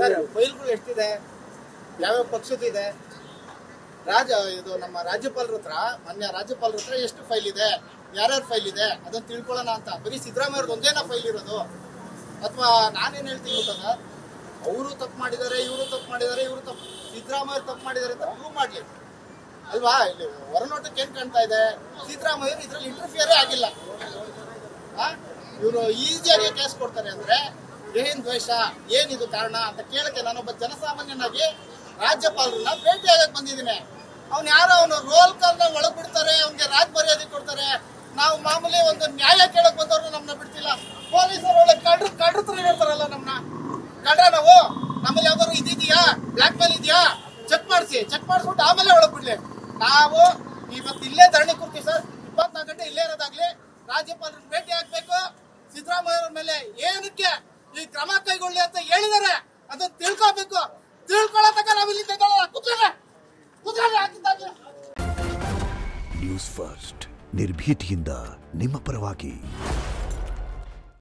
Sir ಫೈಲ್ಗಳು ಎಷ್ಟಿದೆ, ಯಾವ್ಯಾವ ಪಕ್ಷದಿದೆ, ಇದು ನಮ್ಮ ರಾಜ್ಯಪಾಲರ ಹತ್ರ, ಮಾನ್ಯ ರಾಜ್ಯಪಾಲರ ಹತ್ರ ಎಷ್ಟು ಫೈಲ್ ಇದೆ, ಯಾರ್ಯಾರ ಫೈಲ್ ಇದೆ ಅದನ್ನ ತಿಳ್ಕೊಳ್ಳೋಣ ಅಂತ. ಬರೀ ಸಿದ್ದರಾಮಯ್ಯವ್ರದ್ದು ಒಂದೇನಾ ಫೈಲ್ ಇರೋದು? ಅಥವಾ ನಾನೇನ್ ಹೇಳ್ತೀನಿ ಗೊತ್ತಾ, ಅವರು ತಪ್ಪು ಮಾಡಿದ್ದಾರೆ, ಇವರು ತಪ್ಪು ಮಾಡಿದ್ದಾರೆ, ಇವರು ತಪ್ಪು, ಸಿದ್ದರಾಮಯ್ಯ ತಪ್ಪು ಮಾಡಿದ್ದಾರೆ ಅಂತ ಪ್ರೂವ್ ಮಾಡ್ಲಿ ಅಲ್ವಾ? ಇಲ್ಲಿ ಹೊರನೋಟಕ್ಕೆ ಏನ್ ಕಾಣ್ತಾ ಇದೆ, ಸಿದ್ದರಾಮಯ್ಯರು ಇದ್ರಲ್ಲಿ ಇಂಟರ್ಫಿಯರೇ ಆಗಿಲ್ಲ. ಇವರು ಈಸಿಯಾಗಿ ಕೇಸ್ ಕೊಡ್ತಾರೆ ಅಂದ್ರೆ ಏನ್ ದ್ವೇಷ, ಏನಿದು ಕಾರಣ ಅಂತ ಕೇಳಕ್ಕೆ ನಾನೊಬ್ಬ ಜನಸಾಮಾನ್ಯನಾಗಿ ರಾಜ್ಯಪಾಲರನ್ನ ಭೇಟಿಯಾಗಕ್ಕೆ ಬಂದಿದ್ದೀನಿ. ಅವ್ನು ಯಾರೋ ಅವನು ರೋಲ್ ಕಾಲ್ನ ಒಳಗ್ ಬಿಡ್ತಾರೆ, ಅವ್ನಿಗೆ ರಾಜ ಮರ್ಯಾದೆ ಕೊಡ್ತಾರೆ. ನಾವು ಮಾಮೂಲಿ ಒಂದು ನ್ಯಾಯ ಕೇಳಕ್ ಬಂದವ್ರು ನಮ್ಮನ್ನ ಬಿಡ್ತಿಲ್ಲ. ಪೊಲೀಸರು ಒಳ್ಳೆ ಕಡ್ರ ತರ ಇರ್ತಾರಲ್ಲ, ನಮ್ಮನ್ನ ಕಡ್ರ ನಾವು ನಮ್ಮಲ್ಲಿ ಯಾವ್ದಾದ್ರು ಇದಿದೆಯಾ, ಬ್ಲಾಕ್ ಮೇಲ್ ಇದೆಯಾ, ಚೆಕ್ ಮಾಡಿಸ್ಬಿಟ್ಟು ಆಮೇಲೆ ಒಳಗ್ ಬಿಡ್ಲಿ. ನಾವು ಇವತ್ತು ಇಲ್ಲೇ ಧರಣಿ ಕೂರ್ತೀವಿ ಸರ್, 24 ಗಂಟೆ ಇಲ್ಲೇ ಇರೋದಾಗ್ಲಿ, ರಾಜ್ಯಪಾಲರನ್ನ ಭೇಟಿ ಆಗ್ಬೇಕು. ಸಿದ್ದರಾಮಯ್ಯ ಅವ್ರ ಮೇಲೆ ಏನಕ್ಕೆ ಈ ಕ್ರಮ ಕೈಗೊಳ್ಳಿ ಅಂತ ಹೇಳಿದಾರೆ ಅದನ್ನ ತಿಳ್ಕೋಬೇಕು. ತಿಳ್ಕೊಳ್ಳೋ ತನಕ ನಾವು ಇಲ್ಲಿ ನ್ಯೂಸ್ ಫಸ್ಟ್ ನಿರ್ಭೀತಿಯಿಂದ ನಿಮ್ಮ ಪರವಾಗಿ.